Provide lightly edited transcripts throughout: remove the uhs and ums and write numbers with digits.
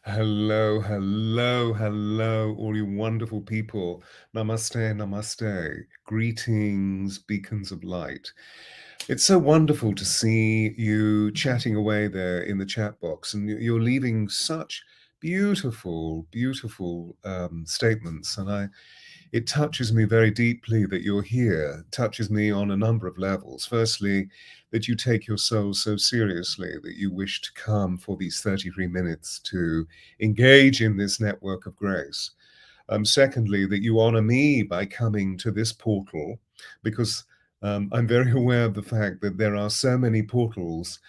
Hello, hello, hello, all you wonderful people. Namaste, namaste. Greetings, beacons of light. It's so wonderful to see you chatting away there in the chat box, and you're leaving such beautiful, beautiful statements. And it touches me very deeply that you're here. It touches me on a number of levels. Firstly, that you take your soul so seriously that you wish to come for these 33 minutes to engage in this network of grace. Secondly, that you honor me by coming to this portal, because I'm very aware of the fact that there are so many portals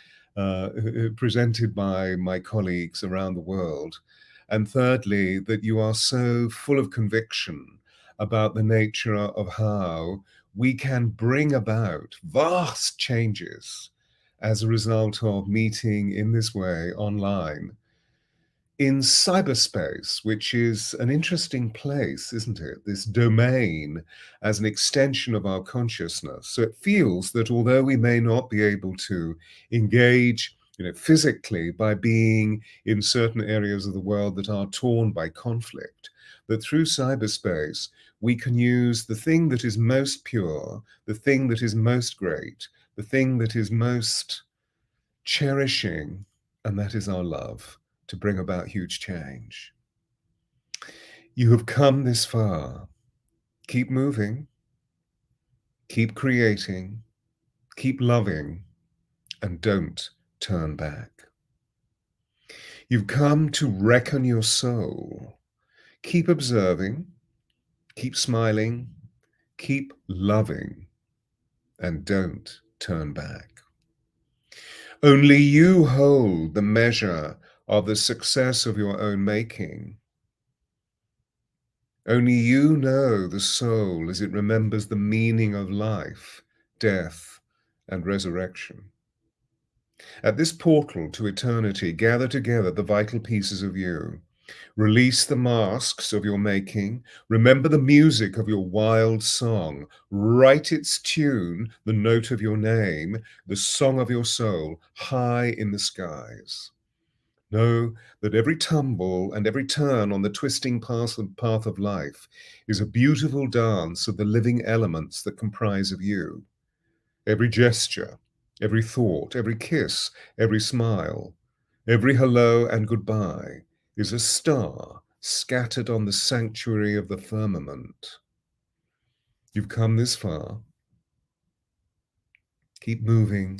presented by my colleagues around the world. And thirdly, that you are so full of conviction about the nature of how we can bring about vast changes as a result of meeting in this way online in cyberspace, which is an interesting place, isn't it? This domain as an extension of our consciousness. So it feels that although we may not be able to engage, physically by being in certain areas of the world that are torn by conflict, that through cyberspace, we can use the thing that is most pure, the thing that is most great, the thing that is most cherishing, and that is our love, to bring about huge change. You have come this far. Keep moving, keep creating, keep loving, and don't turn back. You've come to reckon your soul. Keep observing, keep smiling, keep loving, and don't turn back. Only you hold the measure of the success of your own making. Only you know the soul as it remembers the meaning of life, death, and resurrection. At this portal to eternity, gather together the vital pieces of you. Release the masks of your making. Remember the music of your wild song. Write its tune, the note of your name, the song of your soul, high in the skies. Know that every tumble and every turn on the twisting path of life is a beautiful dance of the living elements that comprise of you. Every gesture, every thought, every kiss, every smile, every hello and goodbye is a star scattered on the sanctuary of the firmament. You've come this far. Keep moving.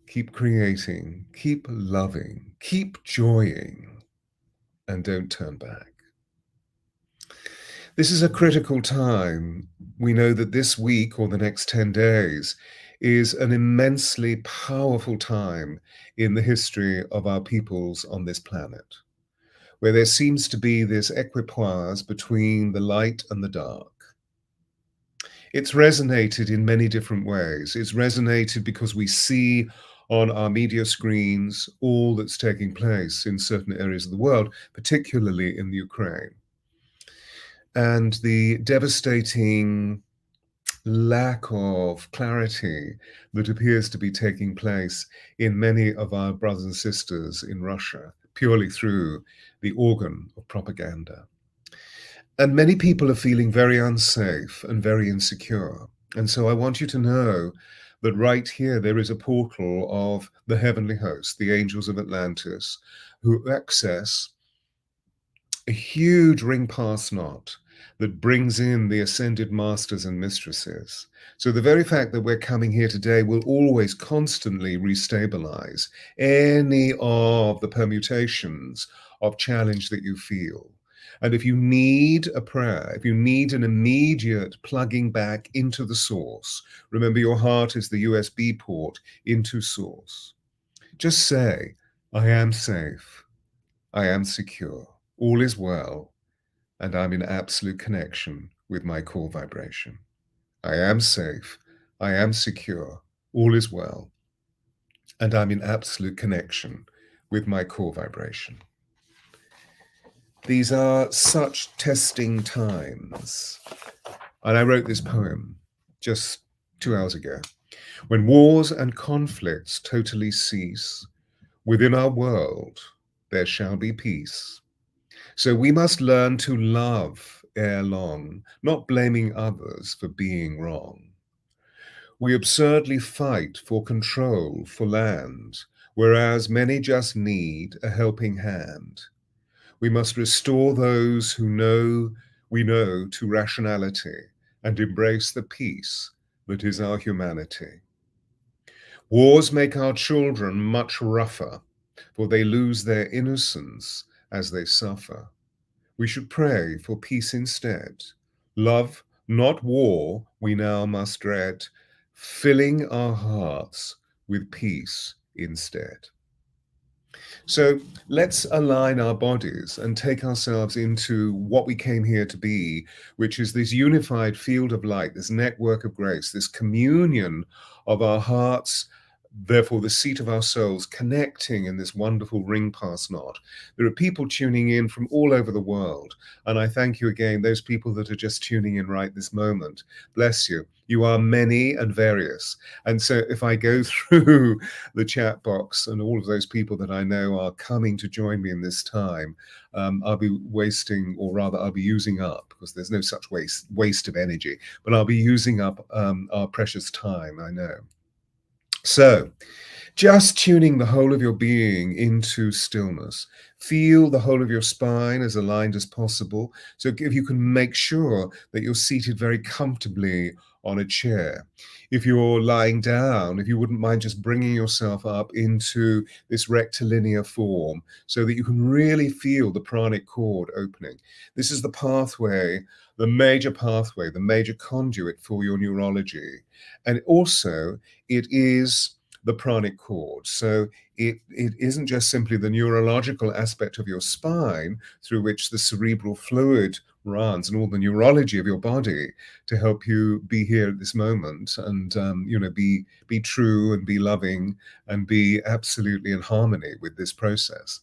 Keep creating. Keep loving. Keep joying. And don't turn back. This is a critical time. We know that this week or the next 10 days is an immensely powerful time in the history of our peoples on this planet, where there seems to be this equipoise between the light and the dark. It's resonated in many different ways. It's resonated because we see on our media screens all that's taking place in certain areas of the world, particularly in Ukraine. And the devastating lack of clarity that appears to be taking place in many of our brothers and sisters in Russia, purely through the organ of propaganda. And many people are feeling very unsafe and very insecure. And so I want you to know that right here there is a portal of the heavenly host, the angels of Atlantis, who access a huge ring pass knot that brings in the ascended masters and mistresses. So the very fact that we're coming here today will always constantly restabilize any of the permutations of challenge that you feel. And if you need a prayer, if you need an immediate plugging back into the source, remember your heart is the USB port into source. Just say, I am safe, I am secure, all is well, and I'm in absolute connection with my core vibration. I am safe, I am secure, all is well, and I'm in absolute connection with my core vibration. These are such testing times. And I wrote this poem just 2 hours ago. When wars and conflicts totally cease within our world, there shall be peace. So we must learn to love ere long, not blaming others for being wrong. We absurdly fight for control, for land, whereas many just need a helping hand. We must restore those who know we know to rationality and embrace the peace that is our humanity. Wars make our children much rougher, for they lose their innocence as they suffer. We should pray for peace instead. Love, not war, we now must dread, filling our hearts with peace instead. So let's align our bodies and take ourselves into what we came here to be, which is this unified field of light, this network of grace, this communion of our hearts, therefore the seat of our souls, connecting in this wonderful ring pass knot. There are people tuning in from all over the world, and I thank you again, those people that are just tuning in right this moment. Bless you. You are many and various. And so if I go through the chat box and all of those people that I know are coming to join me in this time, I'll be wasting, or rather I'll be using up, because there's no such waste of energy, but I'll be using up our precious time, I know. So just tuning the whole of your being into stillness. Feel the whole of your spine as aligned as possible. So if you can make sure that you're seated very comfortably on a chair. If you're lying down, if you wouldn't mind just bringing yourself up into this rectilinear form so that you can really feel the pranic cord opening. This is the pathway, the major pathway, the major conduit for your neurology. And also it is the pranic cord. So it isn't just simply the neurological aspect of your spine through which the cerebral fluid runs and all the neurology of your body to help you be here at this moment and be true and be loving and be absolutely in harmony with this process.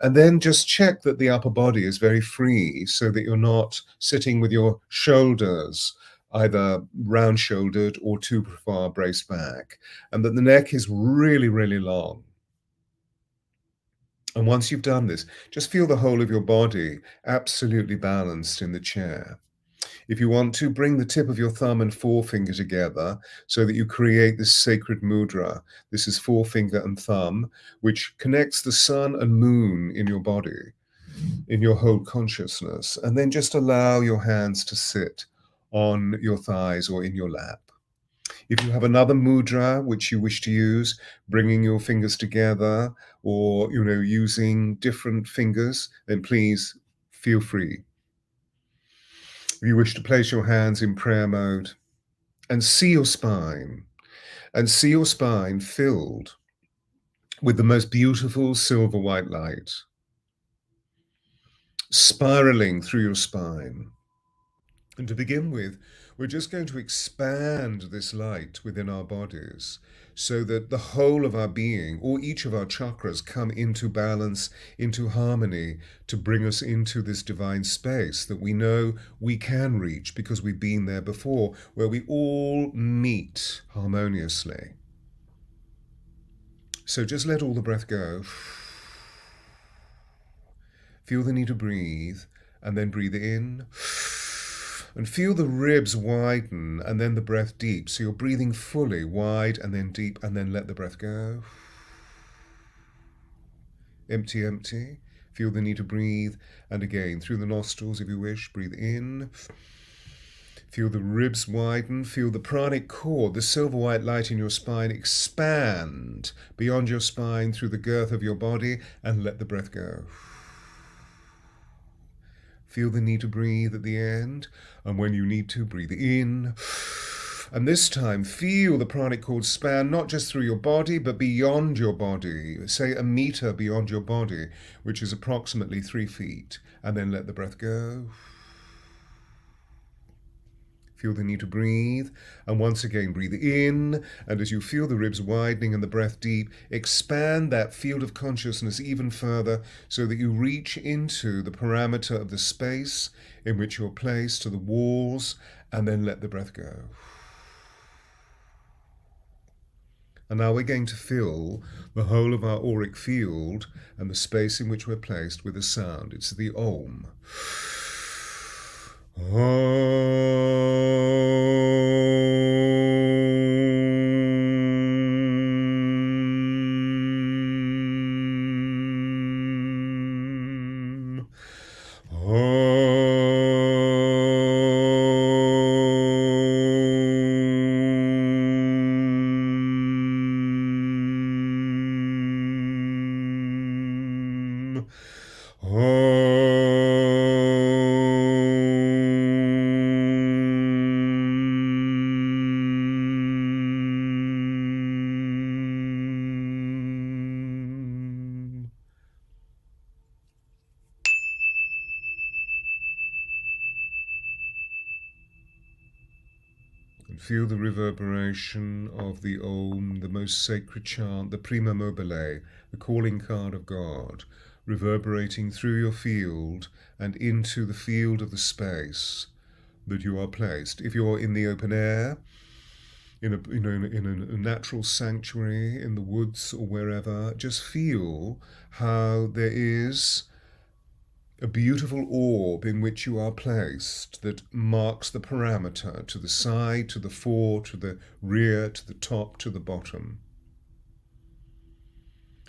And then just check that the upper body is very free so that you're not sitting with your shoulders either round-shouldered or too far braced back, and that the neck is really, really long. And once you've done this, just feel the whole of your body absolutely balanced in the chair. If you want to, bring the tip of your thumb and forefinger together so that you create this sacred mudra. This is forefinger and thumb, which connects the sun and moon in your body, in your whole consciousness. And then just allow your hands to sit on your thighs or in your lap. If you have another mudra which you wish to use, bringing your fingers together or using different fingers, then please feel free. If you wish to place your hands in prayer mode and see your spine filled with the most beautiful silver white light spiraling through your spine. And to begin with, we're just going to expand this light within our bodies so that the whole of our being, or each of our chakras, come into balance, into harmony, to bring us into this divine space that we know we can reach because we've been there before, where we all meet harmoniously. So just let all the breath go. Feel the need to breathe, and then breathe in. And feel the ribs widen and then the breath deep. So you're breathing fully, wide and then deep, and then let the breath go. Empty, empty. Feel the need to breathe. And again, through the nostrils, if you wish, breathe in. Feel the ribs widen. Feel the pranic cord, the silver white light in your spine, expand beyond your spine through the girth of your body, and let the breath go. Feel the need to breathe at the end, and when you need to, breathe in. And this time, feel the pranic cord span not just through your body, but beyond your body. Say 1 meter beyond your body, which is approximately 3 feet. And then let the breath go. Feel the need to breathe, and once again breathe in, and as you feel the ribs widening and the breath deep, expand that field of consciousness even further so that you reach into the parameter of the space in which you're placed, to the walls, and then let the breath go. And now we're going to fill the whole of our auric field and the space in which we're placed with a sound. It's the Om. And feel the reverberation of the Om, the most sacred chant, the prima mobile, the calling card of God, reverberating through your field and into the field of the space that you are placed. If you're in the open air, in a natural sanctuary, in the woods or wherever, just feel how there is a beautiful orb in which you are placed that marks the parameter to the side, to the fore, to the rear, to the top, to the bottom.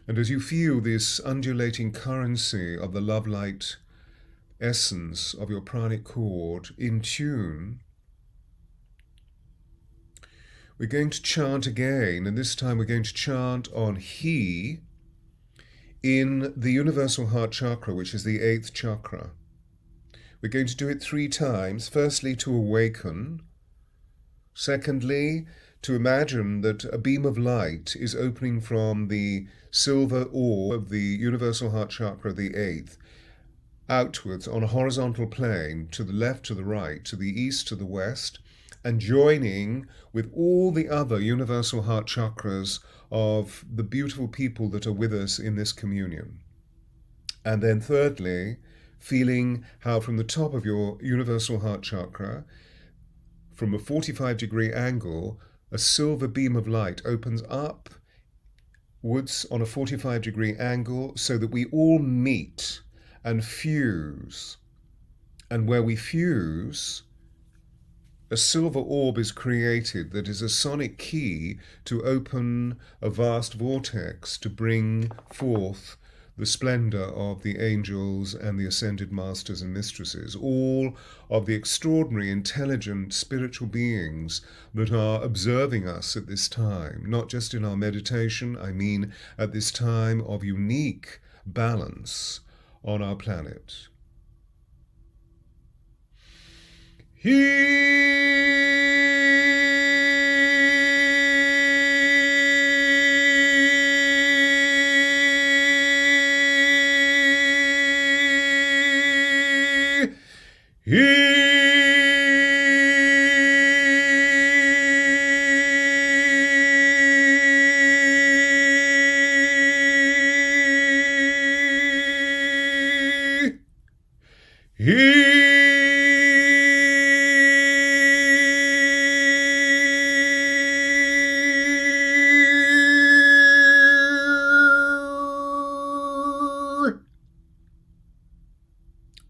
And as you feel this undulating currency of the love light essence of your pranic cord in tune, we're going to chant again, and this time we're going to chant on He in the universal heart chakra, which is the 8th chakra. We're going to do it 3 times. Firstly, to awaken. Secondly, to imagine that a beam of light is opening from the silver orb of the universal heart chakra, the 8th, outwards on a horizontal plane, to the left, to the right, to the east, to the west, and joining with all the other universal heart chakras of the beautiful people that are with us in this communion. And then thirdly, feeling how from the top of your universal heart chakra, from a 45-degree angle, a silver beam of light opens upwards on a 45-degree angle so that we all meet and fuse. And where we fuse, a silver orb is created that is a sonic key to open a vast vortex to bring forth the splendor of the angels and the ascended masters and mistresses, all of the extraordinary, intelligent, spiritual beings that are observing us at this time, not just in our meditation, I mean at this time of unique balance on our planet. He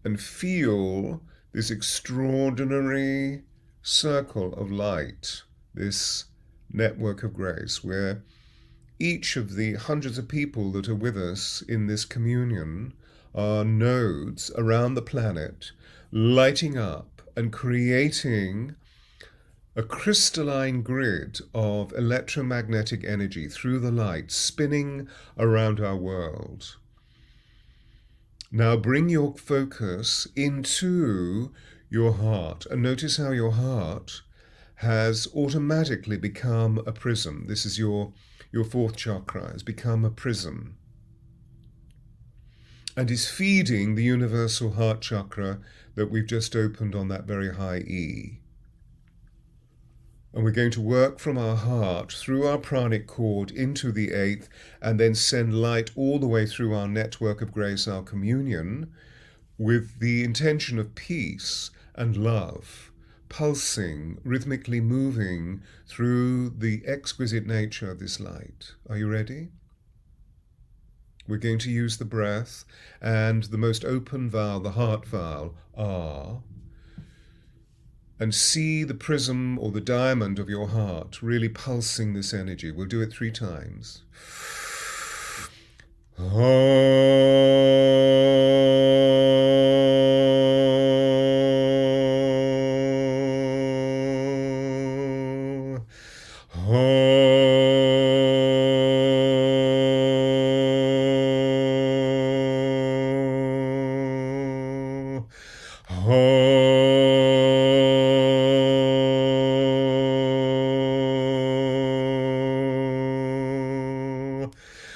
and feel this extraordinary circle of light, this network of grace, where each of the hundreds of people that are with us in this communion are nodes around the planet, lighting up and creating a crystalline grid of electromagnetic energy through the light, spinning around our world. Now bring your focus into your heart and notice how your heart has automatically become a prism. This is your 4th chakra, has become a prism and is feeding the universal heart chakra that we've just opened on that very high E. And we're going to work from our heart through our pranic cord into the 8th and then send light all the way through our network of grace, our communion, with the intention of peace and love, pulsing, rhythmically moving through the exquisite nature of this light. Are you ready? We're going to use the breath and the most open vowel, the heart vowel, ah, and see the prism or the diamond of your heart really pulsing this energy. We'll do it 3 times.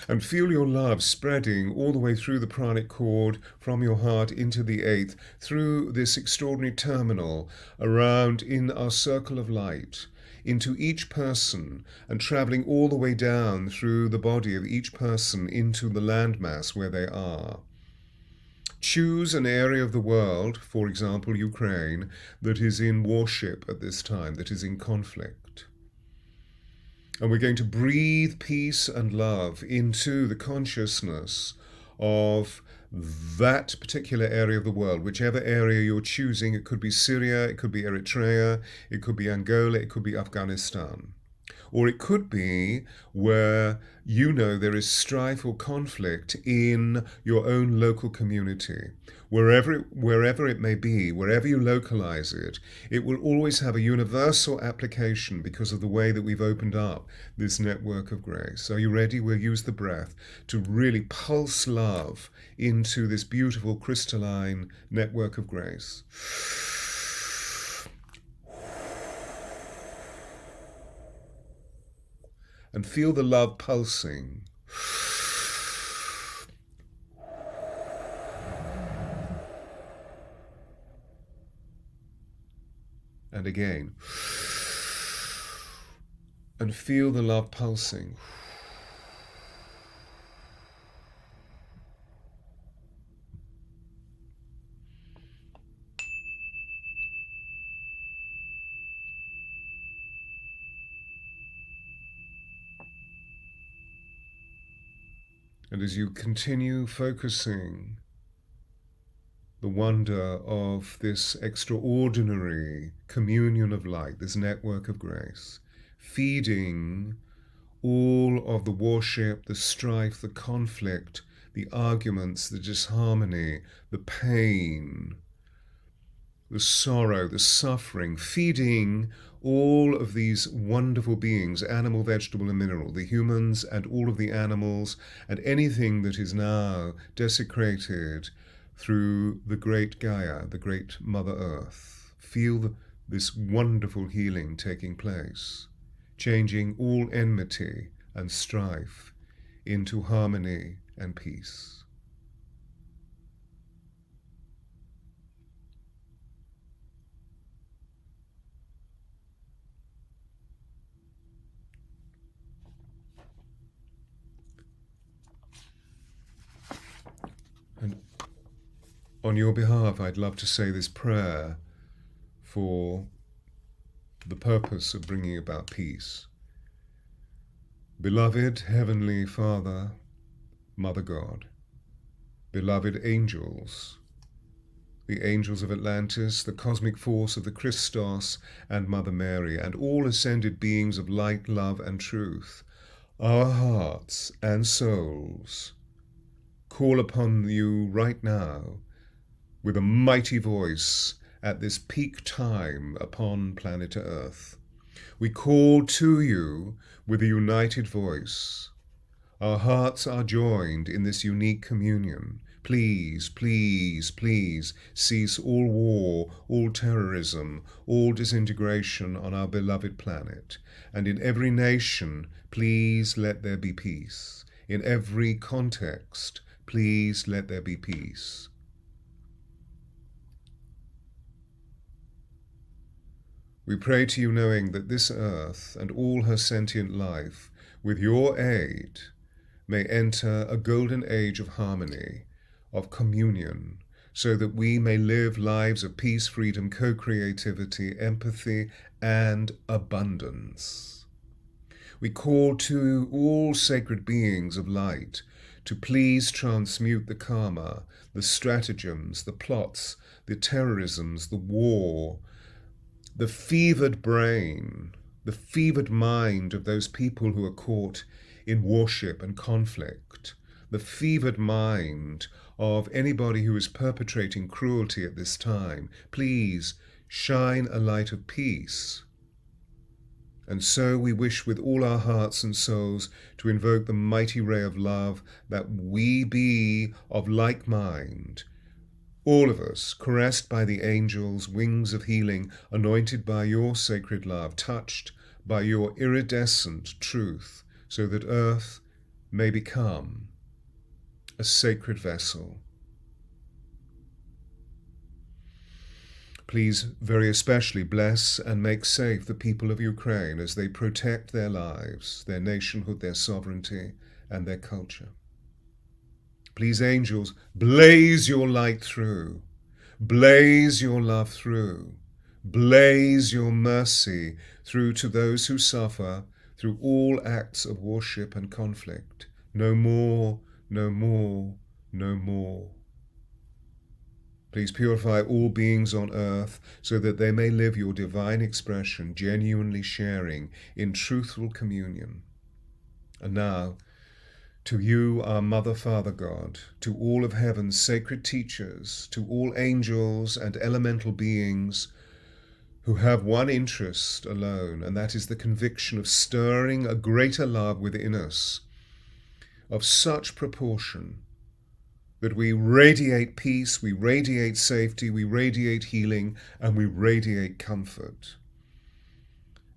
And feel your love spreading all the way through the pranic cord, from your heart into the 8th, through this extraordinary terminal, around in our circle of light, into each person, and traveling all the way down through the body of each person into the landmass where they are. Choose an area of the world, for example Ukraine, that is in warship at this time, that is in conflict. And we're going to breathe peace and love into the consciousness of that particular area of the world, whichever area you're choosing. It could be Syria, it could be Eritrea, it could be Angola, it could be Afghanistan. Or it could be where you know there is strife or conflict in your own local community. Wherever it may be, wherever you localize it, it will always have a universal application because of the way that we've opened up this network of grace. Are you ready? We'll use the breath to really pulse love into this beautiful crystalline network of grace. And feel the love pulsing. And again. And feel the love pulsing. And as you continue focusing the wonder of this extraordinary communion of light, this network of grace, feeding all of the warship, the strife, the conflict, the arguments, the disharmony, the pain, the sorrow, the suffering, feeding all of these wonderful beings, animal, vegetable, and mineral, the humans and all of the animals, and anything that is now desecrated through the great Gaia, the great Mother Earth. Feel this wonderful healing taking place, changing all enmity and strife into harmony and peace. And on your behalf, I'd love to say this prayer for the purpose of bringing about peace. Beloved Heavenly Father, Mother God, beloved angels, the angels of Atlantis, the cosmic force of the Christos and Mother Mary, and all ascended beings of light, love, and truth, our hearts and souls call upon you right now with a mighty voice at this peak time upon planet Earth. We call to you with a united voice. Our hearts are joined in this unique communion. Please, please, please cease all war, all terrorism, all disintegration on our beloved planet. And in every nation, please let there be peace. In every context, please let there be peace. We pray to you knowing that this earth and all her sentient life, with your aid, may enter a golden age of harmony, of communion, so that we may live lives of peace, freedom, co-creativity, empathy, and abundance. We call to all sacred beings of light to please transmute the karma, the stratagems, the plots, the terrorisms, the war, the fevered brain, the fevered mind of those people who are caught in warship and conflict, the fevered mind of anybody who is perpetrating cruelty at this time. Please shine a light of peace. And so we wish with all our hearts and souls to invoke the mighty ray of love, that we be of like mind, all of us caressed by the angels' wings of healing, anointed by your sacred love, touched by your iridescent truth, so that earth may become a sacred vessel. Please very especially bless and make safe the people of Ukraine as they protect their lives, their nationhood, their sovereignty, and their culture. Please, angels, blaze your light through, blaze your love through, blaze your mercy through to those who suffer through all acts of worship and conflict. No more, no more, no more. Please purify all beings on earth so that they may live your divine expression, genuinely sharing in truthful communion. And now, to you, our Mother, Father God, to all of heaven's sacred teachers, to all angels and elemental beings who have one interest alone, and that is the conviction of stirring a greater love within us of such proportion that we radiate peace, we radiate safety, we radiate healing, and we radiate comfort.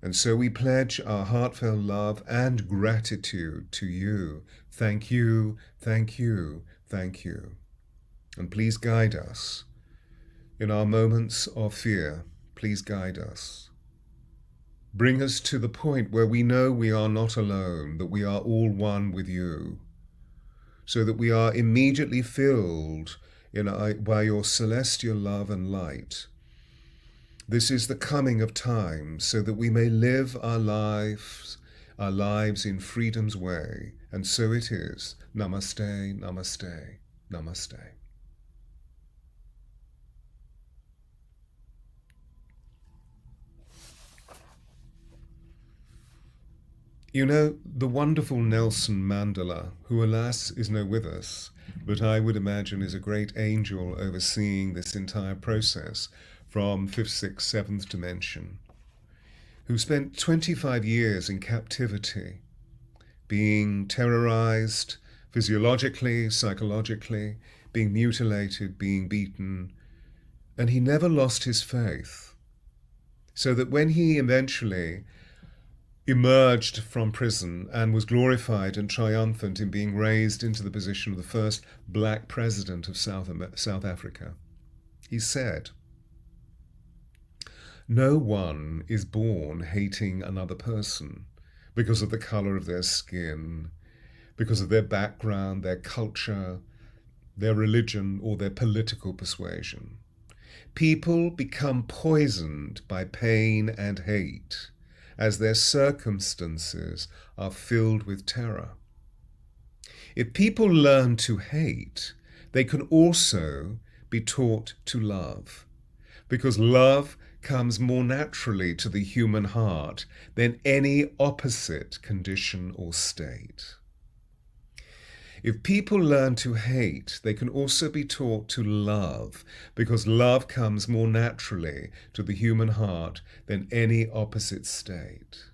And so we pledge our heartfelt love and gratitude to you. Thank you, thank you, thank you. And please guide us in our moments of fear. Please guide us. Bring us to the point where we know we are not alone, that we are all one with you, so that we are immediately filled by your celestial love and light. This is the coming of time, so that we may live our lives in freedom's way. And so it is. Namaste, namaste, namaste. You know, the wonderful Nelson Mandela, who alas is no with us, but I would imagine is a great angel overseeing this entire process from fifth, sixth, seventh dimension, who spent 25 years in captivity, being terrorized physiologically, psychologically, being mutilated, being beaten, and he never lost his faith. So that when he eventually emerged from prison and was glorified and triumphant in being raised into the position of the first black president of South Africa, he said, "No one is born hating another person because of the color of their skin, because of their background, their culture, their religion, or their political persuasion. People become poisoned by pain and hate as their circumstances are filled with terror. If people learn to hate, they can also be taught to love, because love comes more naturally to the human heart than any opposite condition or state. If people learn to hate, they can also be taught to love, because love comes more naturally to the human heart than any opposite state."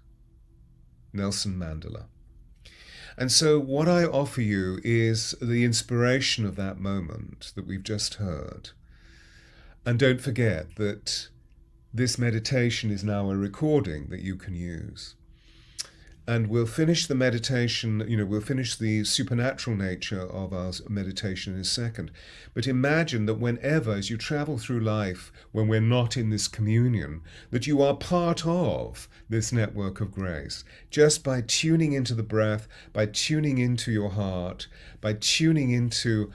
Nelson Mandela. And so what I offer you is the inspiration of that moment that we've just heard. And don't forget that this meditation is now a recording that you can use. And we'll finish the meditation, we'll finish the supernatural nature of our meditation in a second. But imagine that whenever, as you travel through life, when we're not in this communion, that you are part of this network of grace, just by tuning into the breath, by tuning into your heart, by tuning into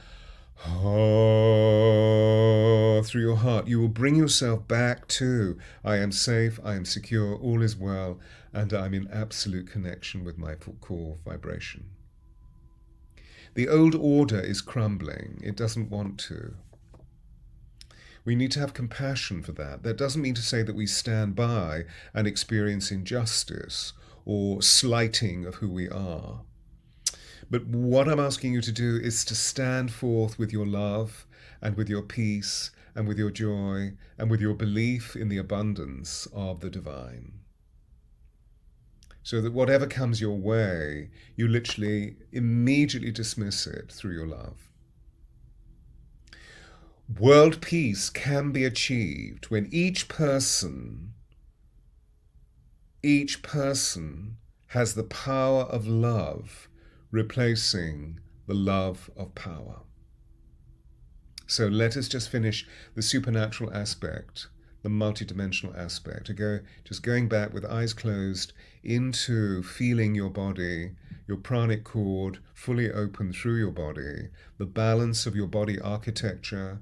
Through your heart, you will bring yourself back to I am safe, I am secure, all is well, and I'm in absolute connection with my core vibration. The old order is crumbling. It doesn't want to. We need to have compassion for that. That doesn't mean to say that we stand by and experience injustice or slighting of who we are. But what I'm asking you to do is to stand forth with your love and with your peace and with your joy and with your belief in the abundance of the divine. So that whatever comes your way, you literally immediately dismiss it through your love. World peace can be achieved when each person has the power of love replacing the love of power. So let us just finish the supernatural aspect, the multidimensional aspect. Just going back with eyes closed into feeling your body, your pranic cord fully open through your body, the balance of your body architecture,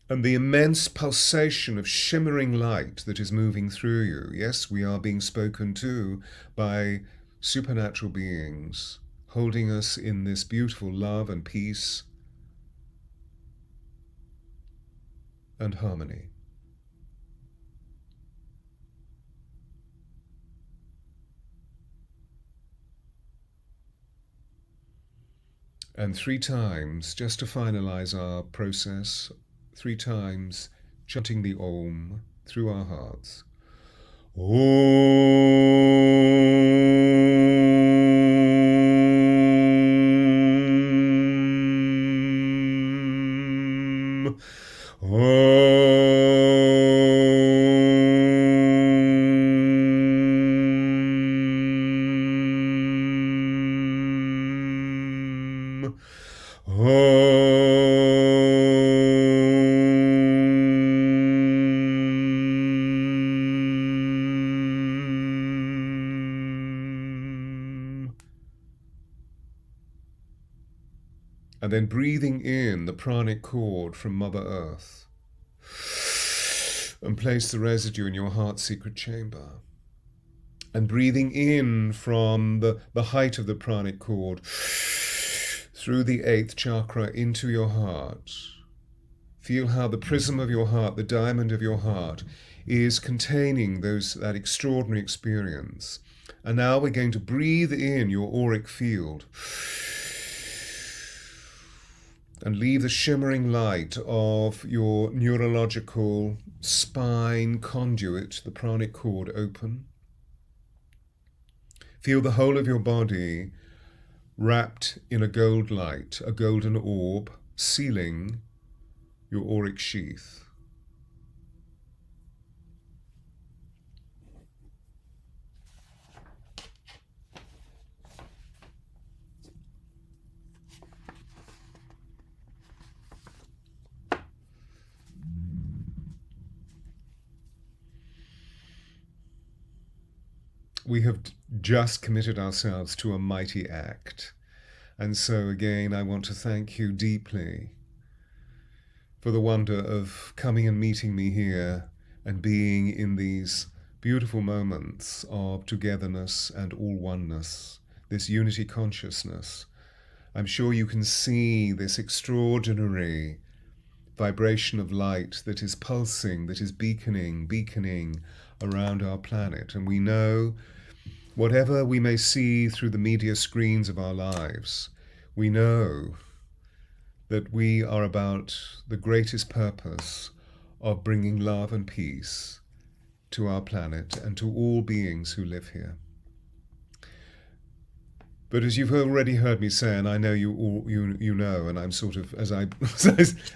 and the immense pulsation of shimmering light that is moving through you. Yes, we are being spoken to by supernatural beings holding us in this beautiful love and peace and harmony. And 3 times, just to finalize our process, 3 times chanting the Om through our hearts. Om. And then breathing in the pranic cord from Mother Earth. And place the residue in your heart's secret chamber. And breathing in from the height of the pranic cord through the 8th chakra into your heart. Feel how the prism of your heart, the diamond of your heart, is containing that extraordinary experience. And now we're going to breathe in your auric field and leave the shimmering light of your neurological spine conduit, the pranic cord, open. Feel the whole of your body wrapped in a gold light, a golden orb, sealing your auric sheath. We have just committed ourselves to a mighty act. And so again, I want to thank you deeply for the wonder of coming and meeting me here and being in these beautiful moments of togetherness and all oneness, this unity consciousness. I'm sure you can see this extraordinary vibration of light that is pulsing, that is beaconing around our planet. And we know whatever we may see through the media screens of our lives, we know that we are about the greatest purpose of bringing love and peace to our planet and to all beings who live here. But as you've already heard me say, and I know you know, and I'm sort of, as I'm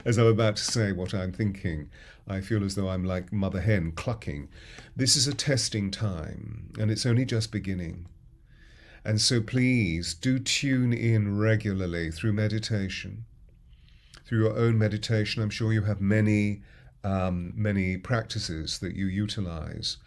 about to say what I'm thinking, I feel as though I'm like mother hen clucking. This is a testing time, and it's only just beginning. And so please do tune in regularly through meditation, through your own meditation. I'm sure you have many practices that you utilize.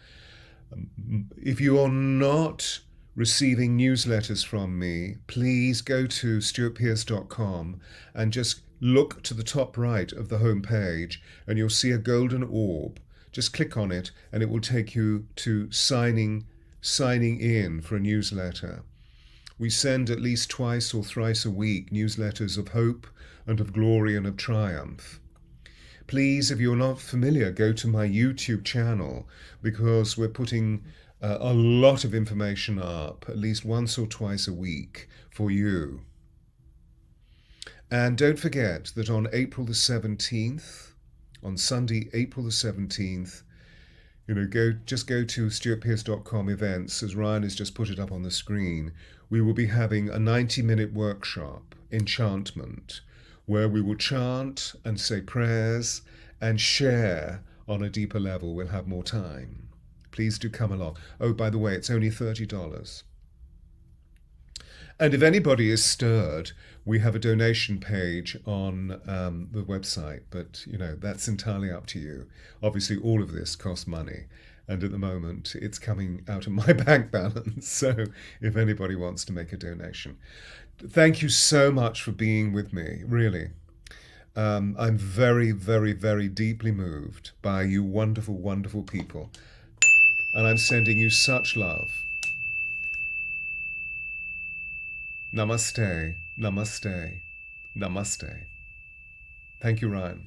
If you are not receiving newsletters from me, please go to stewartpearce.com and just look to the top right of the home page and you'll see a golden orb. Just click on it and it will take you to signing in for a newsletter. We send at least twice or thrice a week newsletters of hope and of glory and of triumph. Please, if you're not familiar, go to my YouTube channel because we're putting a lot of information up at least once or twice a week for you. And don't forget that on April the 17th, on Sunday, April the 17th, just go to stewartpearce.com events, as Ryan has just put it up on the screen. We will be having a 90-minute workshop, enchantment, where we will chant and say prayers and share on a deeper level. We'll have more time. Please do come along. Oh, by the way, it's only $30. And if anybody is stirred, we have a donation page on the website, but that's entirely up to you. Obviously, all of this costs money, and at the moment, it's coming out of my bank balance. So, if anybody wants to make a donation, thank you so much for being with me. Really, I'm very, very, very deeply moved by you, wonderful, wonderful people, and I'm sending you such love. Namaste, namaste, namaste. Thank you, Ryan.